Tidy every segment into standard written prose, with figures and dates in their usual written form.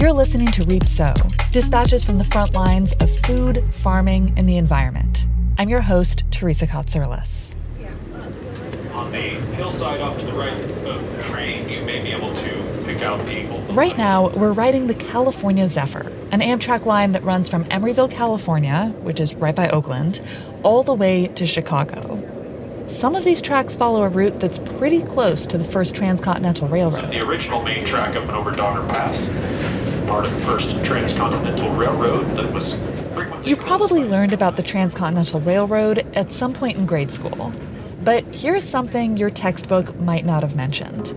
You're listening to Reap Sow, dispatches from the front lines of food, farming, and the environment. I'm your host, Teresa Katsoulis. On the hillside off to the right of the train, you may be able to pick out the... Right now, we're riding the California Zephyr, an Amtrak line that runs from Emeryville, California, which is right by Oakland, all the way to Chicago. Some of these tracks follow a route that's pretty close to the first Transcontinental Railroad. The original main track up and over Donner Pass, part of the first Transcontinental Railroad that was frequently... You probably learned about the Transcontinental Railroad at some point in grade school. But here's something your textbook might not have mentioned.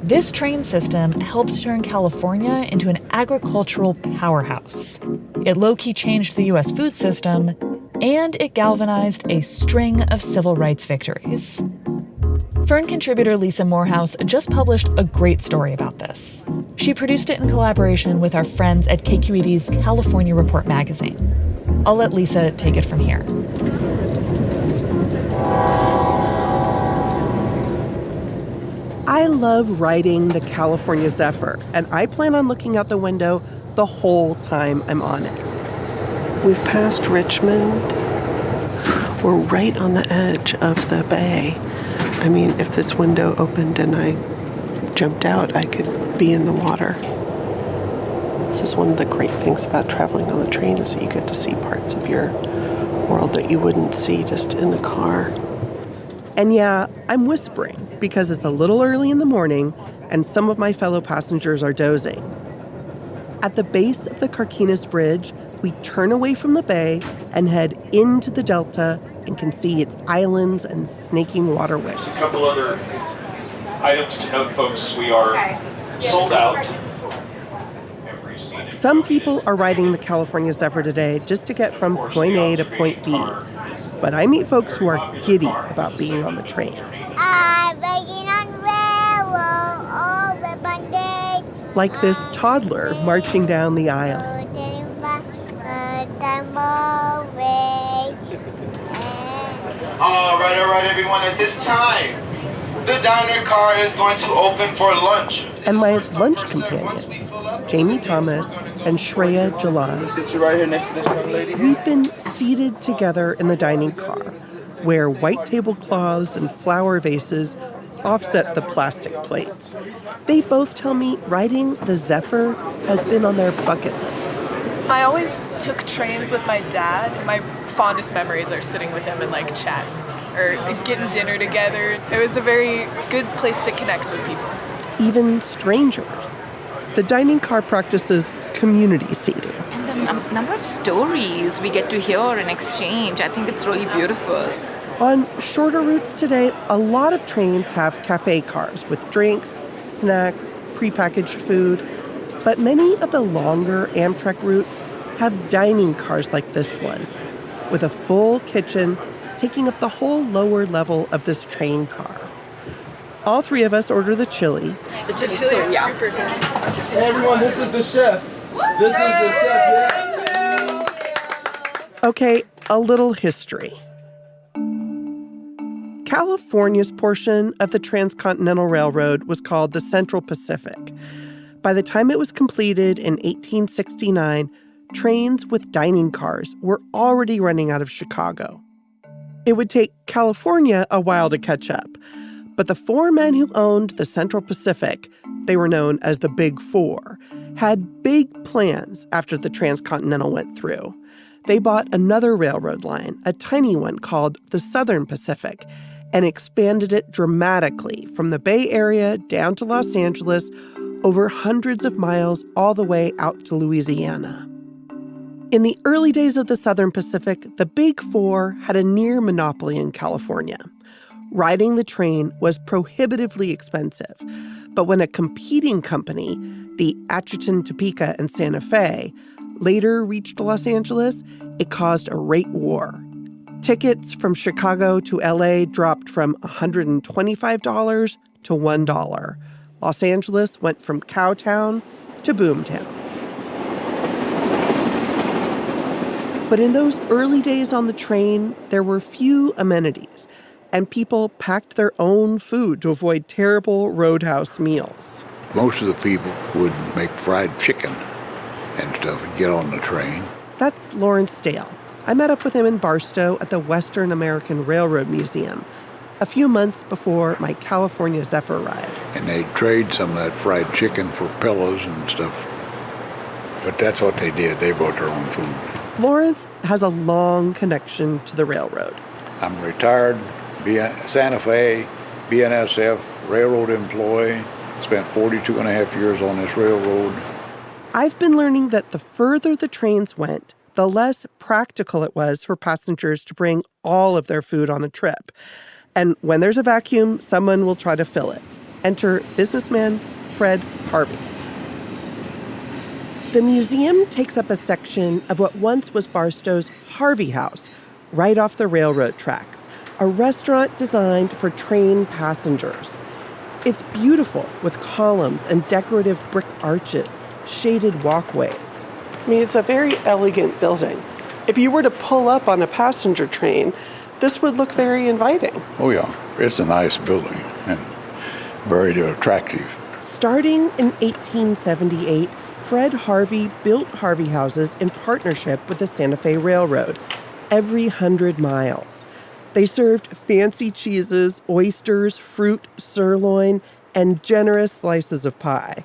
This train system helped turn California into an agricultural powerhouse. It low-key changed the U.S. food system, and it galvanized a string of civil rights victories. FERN contributor Lisa Morehouse just published a great story about this. She produced it in collaboration with our friends at KQED's California Report magazine. I'll let Lisa take it from here. I love riding the California Zephyr, and I plan on looking out the window the whole time I'm on it. We've passed Richmond. We're right on the edge of the bay. I mean, if this window opened and I jumped out, I could be in the water. This is one of the great things about traveling on the train is that you get to see parts of your world that you wouldn't see just in a car. And yeah, I'm whispering because it's a little early in the morning and some of my fellow passengers are dozing. At the base of the Carquinez Bridge, we turn away from the bay and head into the delta and can see its islands and snaking waterways. A couple other items to note, folks. We are sold out. Some people are riding the California Zephyr today just to get from point A to point B. But I meet folks who are giddy about being on the train. Like this toddler marching down the aisle. All right, everyone. At this time, the diner car is going to open for lunch. And my lunch companions, Jamie Thomas and Shreya Jalal. Sit you right here next to this young lady. We've been seated together in the dining car, where white tablecloths and flower vases offset the plastic plates. They both tell me riding the Zephyr has been on their bucket lists. I always took trains with my dad. My fondest memories are sitting with him and chatting or getting dinner together. It was a very good place to connect with people. Even strangers. The dining car practices community seating. And the number of stories we get to hear and exchange, I think it's really beautiful. On shorter routes today, a lot of trains have cafe cars with drinks, snacks, prepackaged food. But many of the longer Amtrak routes have dining cars like this one, with a full kitchen taking up the whole lower level of this train car. All three of us order the chili. The chili is super good. Hey, everyone, this is the chef. This is the chef, yeah. Okay, a little history. California's portion of the Transcontinental Railroad was called the Central Pacific. By the time it was completed in 1869, trains with dining cars were already running out of Chicago. It would take California a while to catch up, but the four men who owned the Central Pacific, they were known as the Big Four, had big plans after the Transcontinental went through. They bought another railroad line, a tiny one called the Southern Pacific, and expanded it dramatically from the Bay Area down to Los Angeles, over hundreds of miles all the way out to Louisiana. In the early days of the Southern Pacific, the Big Four had a near monopoly in California. Riding the train was prohibitively expensive, but when a competing company, the Atchison, Topeka, and Santa Fe, later reached Los Angeles, it caused a rate war. Tickets from Chicago to LA dropped from $125 to $1. Los Angeles went from Cowtown to Boomtown. But in those early days on the train, there were few amenities, and people packed their own food to avoid terrible roadhouse meals. Most of the people would make fried chicken and stuff and get on the train. That's Lawrence Dale. I met up with him in Barstow at the Western American Railroad Museum a few months before my California Zephyr ride. And they'd trade some of that fried chicken for pillows and stuff. But that's what they did. They brought their own food. Lawrence has a long connection to the railroad. I'm retired Santa Fe, BNSF, railroad employee. Spent 42 and a half years on this railroad. I've been learning that the further the trains went, the less practical it was for passengers to bring all of their food on the trip. And when there's a vacuum, someone will try to fill it. Enter businessman Fred Harvey. The museum takes up a section of what once was Barstow's Harvey House, right off the railroad tracks, a restaurant designed for train passengers. It's beautiful with columns and decorative brick arches, shaded walkways. I mean, it's a very elegant building. If you were to pull up on a passenger train, this would look very inviting. Oh, yeah. It's a nice building and very attractive. Starting in 1878, Fred Harvey built Harvey houses in partnership with the Santa Fe Railroad every 100 miles. They served fancy cheeses, oysters, fruit, sirloin, and generous slices of pie.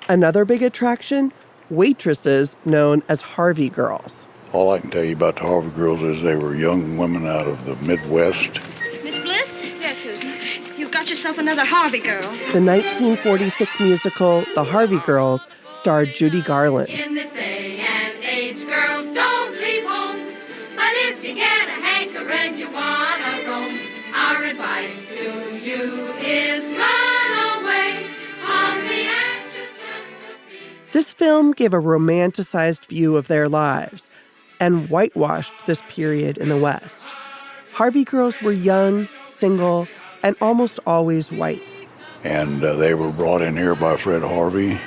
Another big attraction, waitresses known as Harvey girls. All I can tell you about the Harvey girls is they were young women out of the Midwest. Miss Bliss? Yes, Susan. You've got yourself another Harvey girl. The 1946 musical, The Harvey Girls, starred Judy Garland. In this day and age, girls don't leave home. But if you get a hankering, you want to roam. Our advice to you is run away from the actress and the beat. This film gave a romanticized view of their lives and whitewashed this period in the West. Harvey girls were young, single, and almost always white. And they were brought in here by Fred Harvey,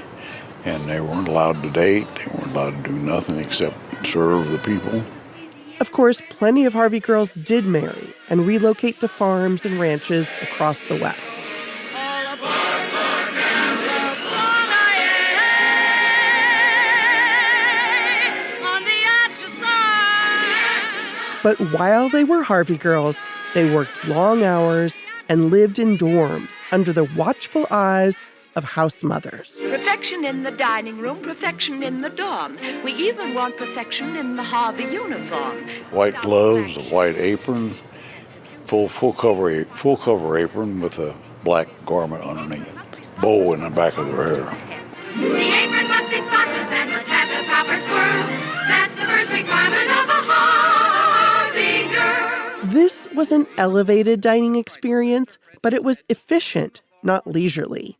and they weren't allowed to date. They weren't allowed to do nothing except serve the people. Of course, plenty of Harvey girls did marry and relocate to farms and ranches across the West. But while they were Harvey girls, they worked long hours and lived in dorms under the watchful eyes of house mothers. Perfection in the dining room, perfection in the dorm. We even want perfection in the Harvey uniform. White gloves, a white apron, full cover apron with a black garment underneath, bow in the back of their hair. The apron must be spotless and must have the proper swirl. That's the first requirement of a Harvey girl. This was an elevated dining experience, but it was efficient, not leisurely.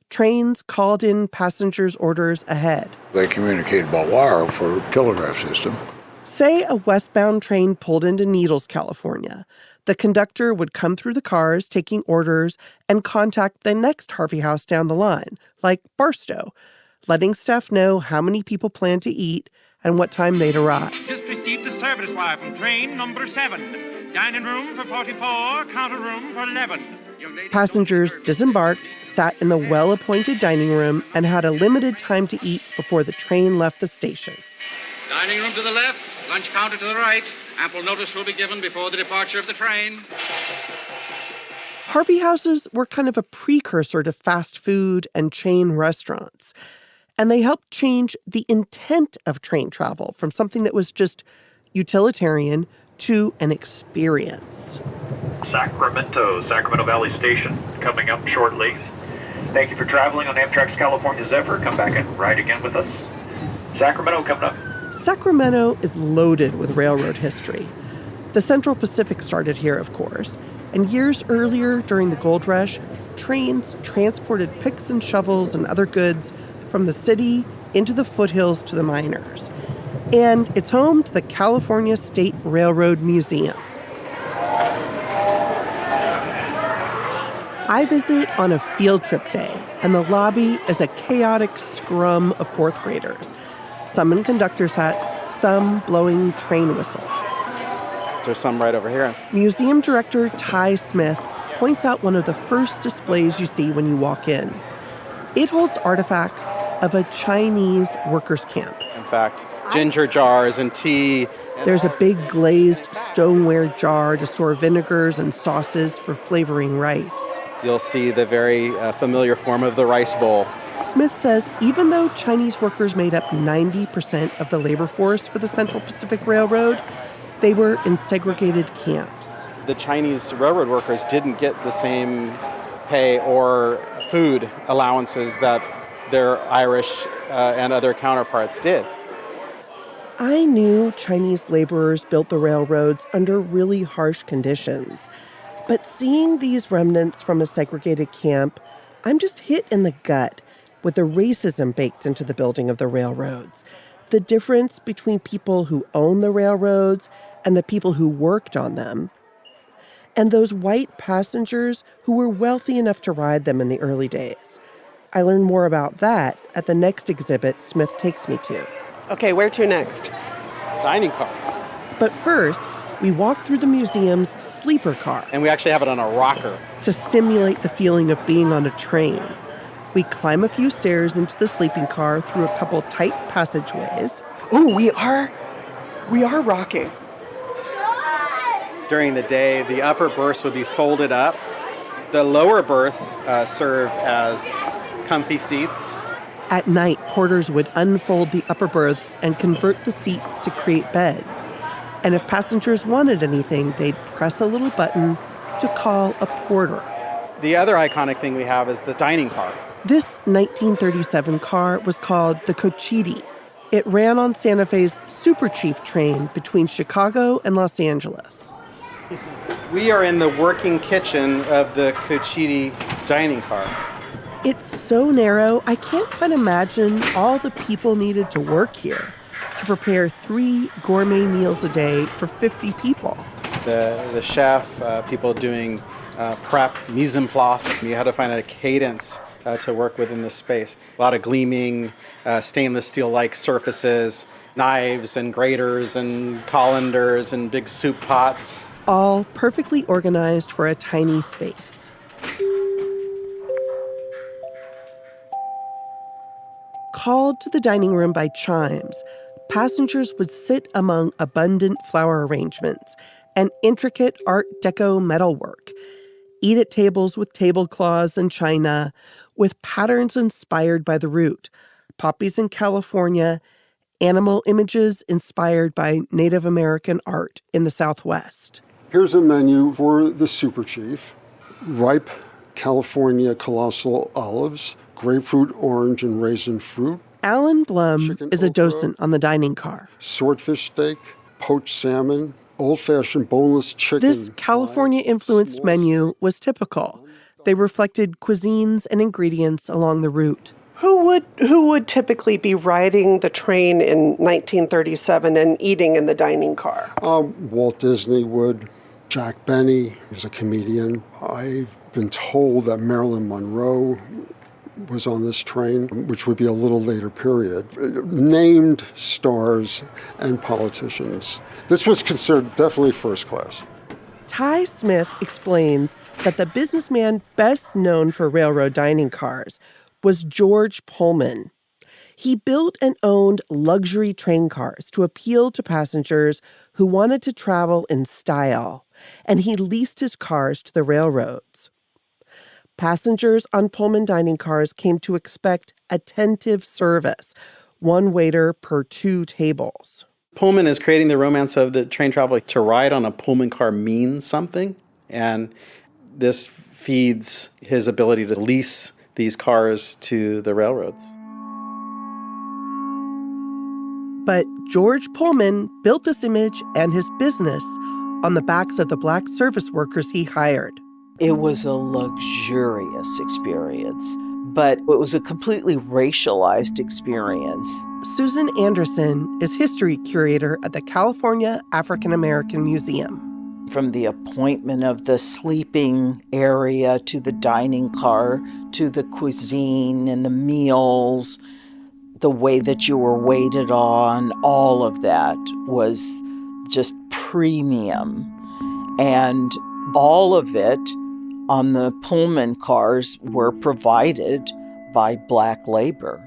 Trains called in passengers' orders ahead. They communicated by wire for a telegraph system. Say a westbound train pulled into Needles, California. The conductor would come through the cars taking orders and contact the next Harvey house down the line, like Barstow, letting staff know how many people planned to eat and what time they'd arrive. Just received a service wire from train number 7. Dining room for 44, counter room for 11. Passengers disembarked, sat in the well-appointed dining room, and had a limited time to eat before the train left the station. Dining room to the left, lunch counter to the right. Ample notice will be given before the departure of the train. Harvey houses were kind of a precursor to fast food and chain restaurants. And they helped change the intent of train travel from something that was just utilitarian to an experience. Sacramento Valley Station, coming up shortly. Thank you for traveling on Amtrak's California Zephyr. Come back and ride again with us. Sacramento coming up. Sacramento is loaded with railroad history. The Central Pacific started here, of course, and years earlier, during the gold rush, trains transported picks and shovels and other goods from the city into the foothills to the miners. And it's home to the California State Railroad Museum. I visit on a field trip day, and the lobby is a chaotic scrum of fourth graders, some in conductor's hats, some blowing train whistles. There's some right over here. Museum director Ty Smith points out one of the first displays you see when you walk in. It holds artifacts of a Chinese workers' camp. In fact, ginger jars and tea. There's a big glazed stoneware jar to store vinegars and sauces for flavoring rice. You'll see the very familiar form of the rice bowl. Smith says even though Chinese workers made up 90% of the labor force for the Central Pacific Railroad, they were in segregated camps. The Chinese railroad workers didn't get the same pay or food allowances that their Irish and other counterparts did. I knew Chinese laborers built the railroads under really harsh conditions, but seeing these remnants from a segregated camp, I'm just hit in the gut with the racism baked into the building of the railroads, the difference between people who own the railroads and the people who worked on them, and those white passengers who were wealthy enough to ride them in the early days. I learned more about that at the next exhibit Smith takes me to. Okay, where to next? Dining car. But first, we walk through the museum's sleeper car. And we actually have it on a rocker. To simulate the feeling of being on a train. We climb a few stairs into the sleeping car through a couple tight passageways. Oh, we are rocking. During the day, the upper berths would be folded up. The lower berths serve as comfy seats. At night, porters would unfold the upper berths and convert the seats to create beds. And if passengers wanted anything, they'd press a little button to call a porter. The other iconic thing we have is the dining car. This 1937 car was called the Cochiti. It ran on Santa Fe's Super Chief train between Chicago and Los Angeles. We are in the working kitchen of the Cochiti dining car. It's so narrow, I can't quite imagine all the people needed to work here to prepare 3 gourmet meals a day for 50 people. The chef, people doing prep, mise en place. You had to find a cadence to work within this space. A lot of gleaming stainless steel-like surfaces, knives and graters and colanders and big soup pots. All perfectly organized for a tiny space. Called to the dining room by chimes, passengers would sit among abundant flower arrangements and intricate Art Deco metalwork, eat at tables with tablecloths and china, with patterns inspired by the route, poppies in California, animal images inspired by Native American art in the Southwest. Here's a menu for the Super Chief. Ripe California colossal olives, grapefruit, orange, and raisin fruit. Alan Blum is a docent on the dining car. Swordfish steak, poached salmon, old-fashioned boneless chicken. This California-influenced menu was typical. They reflected cuisines and ingredients along the route. Who would typically be riding the train in 1937 and eating in the dining car? Walt Disney would. Jack Benny is a comedian. I've been told that Marilyn Monroe was on this train, which would be a little later period. Named stars and politicians. This was considered definitely first class. Ty Smith explains that the businessman best known for railroad dining cars was George Pullman. He built and owned luxury train cars to appeal to passengers who wanted to travel in style, and he leased his cars to the railroads. Passengers on Pullman dining cars came to expect attentive service, 1 waiter per 2 tables. Pullman is creating the romance of the train travel. To ride on a Pullman car means something, and this feeds his ability to lease these cars to the railroads. But George Pullman built this image and his business on the backs of the black service workers he hired. It was a luxurious experience, but it was a completely racialized experience. Susan Anderson is history curator at the California African American Museum. From the appointment of the sleeping area to the dining car to the cuisine and the meals, the way that you were waited on, all of that was just premium. And all of it on the Pullman cars were provided by black labor.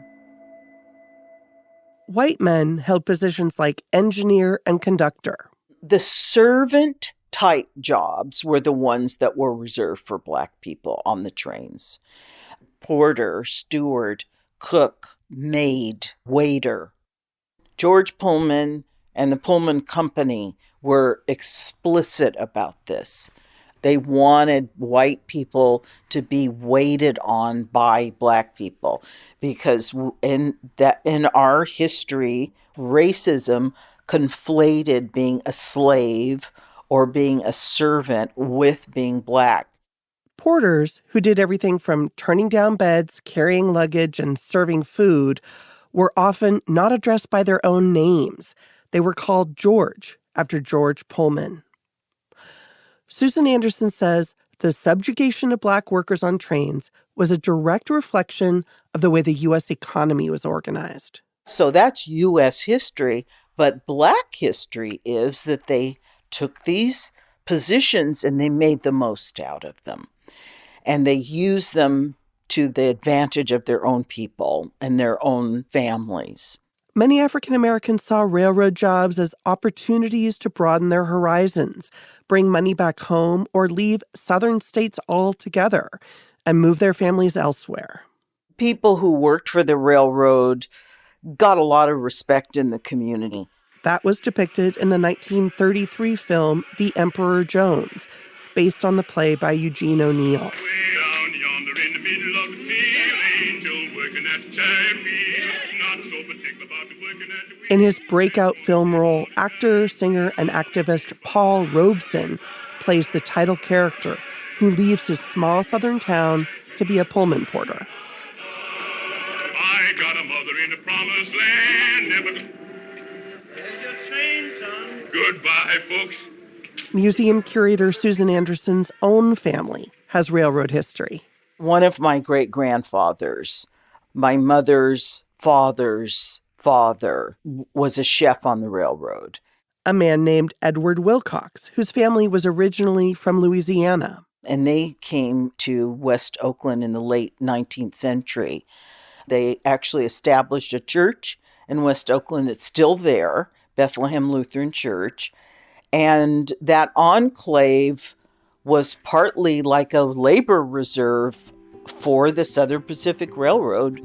white men held positions like engineer and conductor. The servant type jobs were the ones that were reserved for Black people on the trains. Porter, steward, cook, maid, waiter. George Pullman and the Pullman Company were explicit about this. They wanted white people to be waited on by Black people because in our history, racism conflated being a slave or being a servant with being Black. Porters, who did everything from turning down beds, carrying luggage, and serving food, were often not addressed by their own names. They were called George, after George Pullman. Susan Anderson says the subjugation of Black workers on trains was a direct reflection of the way the U.S. economy was organized. So that's U.S. history, but Black history is that they took these positions and they made the most out of them. And they used them to the advantage of their own people and their own families. Many African Americans saw railroad jobs as opportunities to broaden their horizons, bring money back home, or leave southern states altogether and move their families elsewhere. People who worked for the railroad got a lot of respect in the community. That was depicted in the 1933 film The Emperor Jones, based on the play by Eugene O'Neill. In his breakout film role, actor, singer, and activist Paul Robeson plays the title character who leaves his small southern town to be a Pullman porter. I got a mother in the promised land. Never... Goodbye, folks. Museum curator Susan Anderson's own family has railroad history. One of my great-grandfathers, my mother's father's father, was a chef on the railroad. A man named Edward Wilcox, whose family was originally from Louisiana. And they came to West Oakland in the late 19th century. They actually established a church in West Oakland. It's still there, Bethlehem Lutheran Church. And that enclave was partly like a labor reserve for the Southern Pacific Railroad.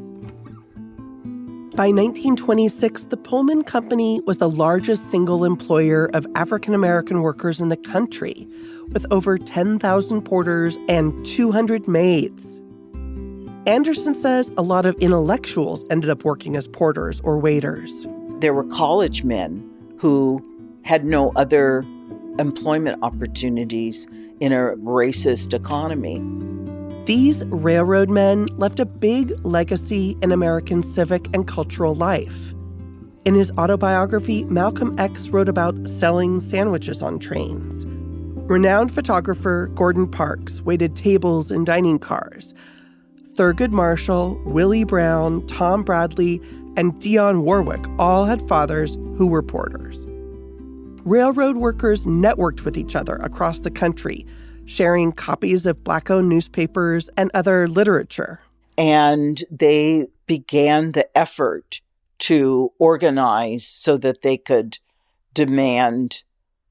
By 1926, the Pullman Company was the largest single employer of African American workers in the country, with over 10,000 porters and 200 maids. Anderson says a lot of intellectuals ended up working as porters or waiters. There were college men who had no other employment opportunities in a racist economy. These railroad men left a big legacy in American civic and cultural life. In his autobiography, Malcolm X wrote about selling sandwiches on trains. Renowned photographer Gordon Parks waited tables in dining cars. Thurgood Marshall, Willie Brown, Tom Bradley, and Dionne Warwick all had fathers who were porters. Railroad workers networked with each other across the country, sharing copies of Black-owned newspapers and other literature. And they began the effort to organize so that they could demand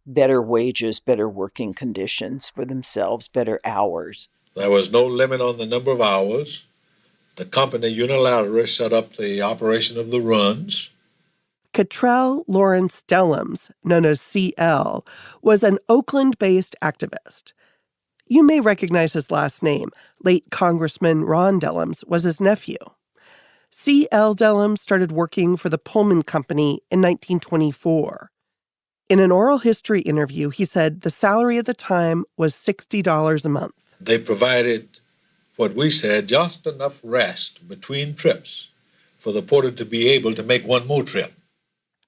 better wages, better working conditions for themselves, better hours. There was no limit on the number of hours. The company unilaterally set up the operation of the runs. Cottrell Lawrence Dellums, known as CL, was an Oakland-based activist. You may recognize his last name. Late Congressman Ron Dellums was his nephew. C.L. Dellums started working for the Pullman Company in 1924. In an oral history interview, he said the salary at the time was $60 a month. They provided what we said, just enough rest between trips for the porter to be able to make one more trip.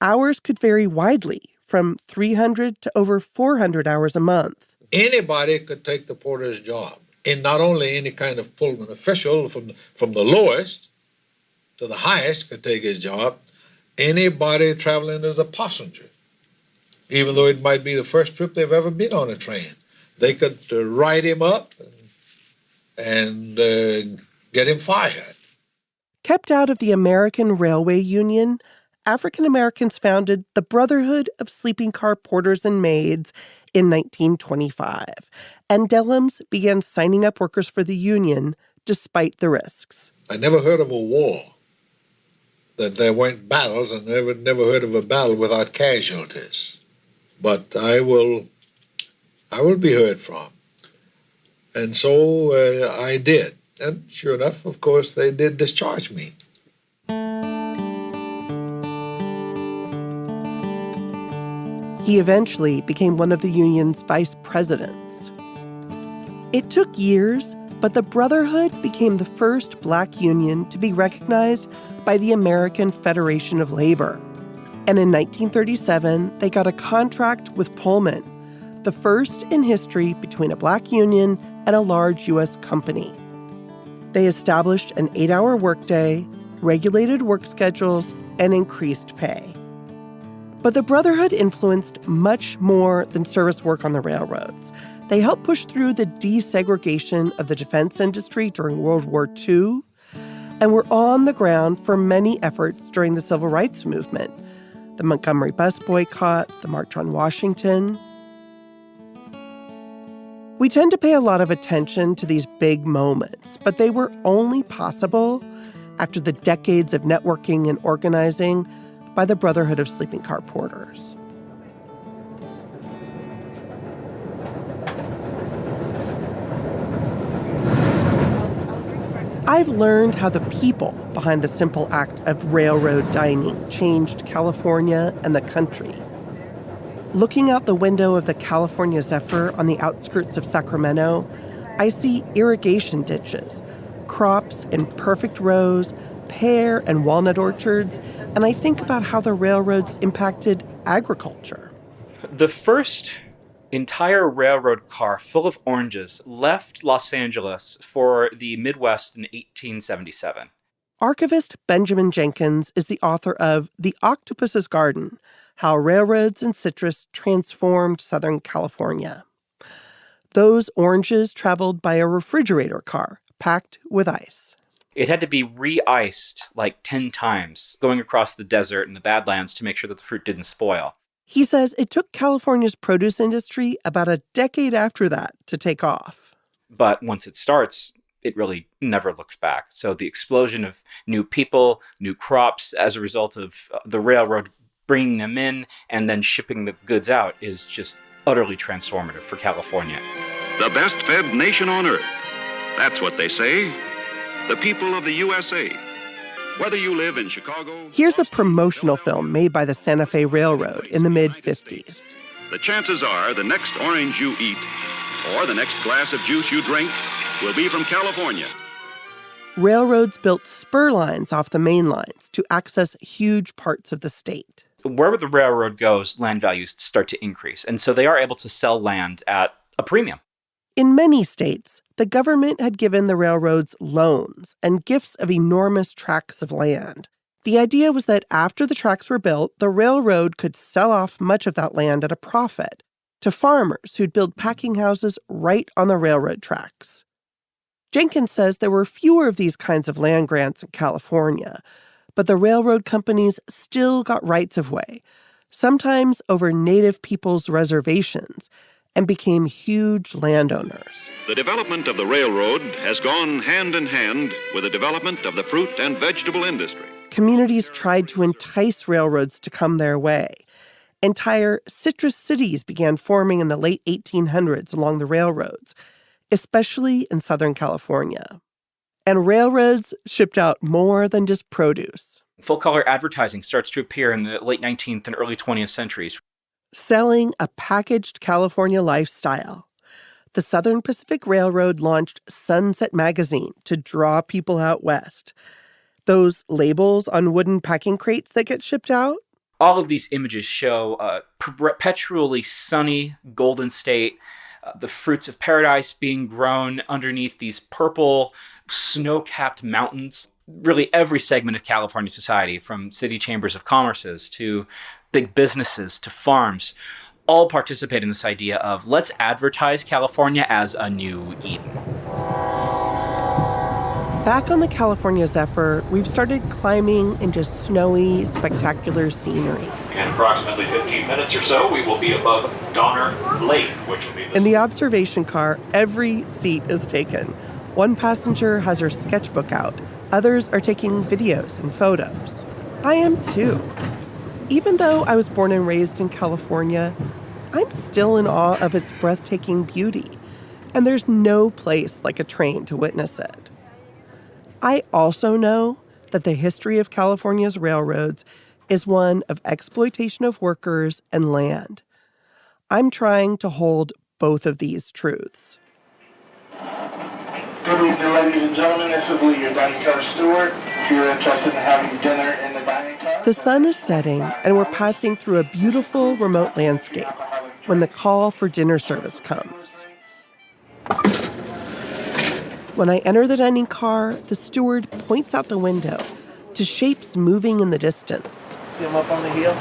Hours could vary widely, from 300 to over 400 hours a month. Anybody could take the porter's job. And not only any kind of Pullman official from the lowest to the highest could take his job, anybody traveling as a passenger, even though it might be the first trip they've ever been on a train. They could write him up and get him fired. Kept out of the American Railway Union, African Americans founded the Brotherhood of Sleeping Car Porters and Maids in 1925, and Dellums began signing up workers for the union despite the risks. I never heard of a war, that there weren't battles, and never heard of a battle without casualties. But I will be heard from. And so I did. And sure enough, of course, they did discharge me. He eventually became one of the union's vice presidents. It took years, but the Brotherhood became the first black union to be recognized by the American Federation of Labor. And in 1937, they got a contract with Pullman, the first in history between a black union and a large U.S. company. They established an 8-hour workday, regulated work schedules, and increased pay. But the Brotherhood influenced much more than service work on the railroads. They helped push through the desegregation of the defense industry during World War II, and were on the ground for many efforts during the Civil Rights Movement, the Montgomery bus boycott, the March on Washington. We tend to pay a lot of attention to these big moments, but they were only possible after the decades of networking and organizing by the Brotherhood of Sleeping Car Porters. I've learned how the people behind the simple act of railroad dining changed California and the country. Looking out the window of the California Zephyr on the outskirts of Sacramento, I see irrigation ditches, crops in perfect rows, pear and walnut orchards, and I think about how the railroads impacted agriculture. The first entire railroad car full of oranges left Los Angeles for the Midwest in 1877. Archivist Benjamin Jenkins is the author of The Octopus's Garden: How Railroads and Citrus Transformed Southern California. Those oranges traveled by a refrigerator car packed with ice. It had to be re-iced like 10 times, going across the desert and the Badlands to make sure that the fruit didn't spoil. He says it took California's produce industry about a decade after that to take off. But once it starts, it really never looks back. So the explosion of new people, new crops as a result of the railroad bringing them in and then shipping the goods out is just utterly transformative for California. The best fed nation on earth. That's what they say. The people of the USA. Whether you live in Chicago... Here's a promotional film made by the Santa Fe Railroad in the mid-50s. The chances are the next orange you eat or the next glass of juice you drink will be from California. Railroads built spur lines off the main lines to access huge parts of the state. Wherever the railroad goes, land values start to increase. And so they are able to sell land at a premium. In many states, the government had given the railroads loans and gifts of enormous tracts of land. The idea was that after the tracks were built, the railroad could sell off much of that land at a profit to farmers who'd build packing houses right on the railroad tracks. Jenkins says there were fewer of these kinds of land grants in California, but the railroad companies still got rights of way, sometimes over native people's reservations, and became huge landowners. The development of the railroad has gone hand in hand with the development of the fruit and vegetable industry. Communities tried to entice railroads to come their way. Entire citrus cities began forming in the late 1800s along the railroads, especially in Southern California. And railroads shipped out more than just produce. Full-color advertising starts to appear in the late 19th and early 20th centuries. Selling a packaged California lifestyle. The Southern Pacific Railroad launched Sunset Magazine to draw people out west. Those labels on wooden packing crates that get shipped out? All of these images show a perpetually sunny Golden State, the fruits of paradise being grown underneath these purple, snow-capped mountains. Really every segment of California society, from city chambers of commerces to big businesses to farms, all participate in this idea of let's advertise California as a new Eden. Back on the California Zephyr, we've started climbing into snowy, spectacular scenery. In approximately 15 minutes or so, we will be above Donner Lake, which will be In the observation car, every seat is taken. One passenger has her sketchbook out. Others are taking videos and photos. I am too. Even though I was born and raised in California, I'm still in awe of its breathtaking beauty. And there's no place like a train to witness it. I also know that the history of California's railroads is one of exploitation of workers and land. I'm trying to hold both of these truths. Good evening, ladies and gentlemen. This is Lee, your dining car steward. If you're interested in having dinner in the dining car. The sun is setting, and we're passing through a beautiful remote landscape when the call for dinner service comes. When I enter the dining car, the steward points out the window to shapes moving in the distance. See them up on the hill?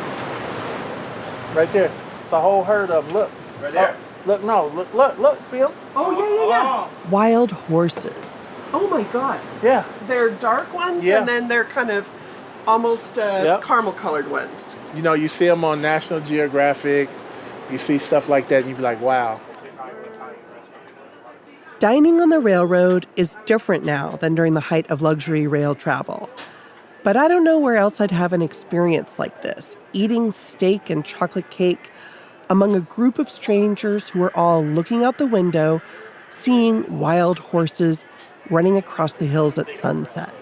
Right there. It's a whole herd of them. Look. Right there. Oh, look. See them? Oh, yeah. Wild horses. Oh, my God. Yeah. They're dark ones, and then they're kind of almost caramel-colored ones. You know, you see them on National Geographic. You see stuff like that, and you be like, wow. Dining on the railroad is different now than during the height of luxury rail travel. But I don't know where else I'd have an experience like this, eating steak and chocolate cake among a group of strangers who are all looking out the window, seeing wild horses running across the hills at sunset.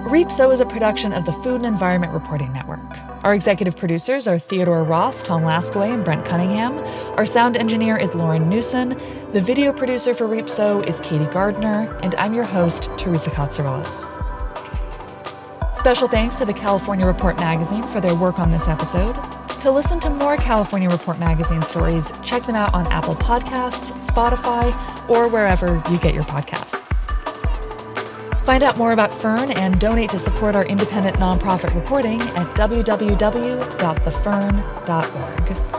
REAPSO is a production of the Food and Environment Reporting Network. Our executive producers are Theodore Ross, Tom Laskaway, and Brent Cunningham. Our sound engineer is Lauren Newson. The video producer for REAPSO is Katie Gardner, and I'm your host, Teresa Katsourelis. Special thanks to the California Report magazine for their work on this episode. To listen to more California Report magazine stories, check them out on Apple Podcasts, Spotify, or wherever you get your podcasts. Find out more about FERN and donate to support our independent nonprofit reporting at www.thefern.org.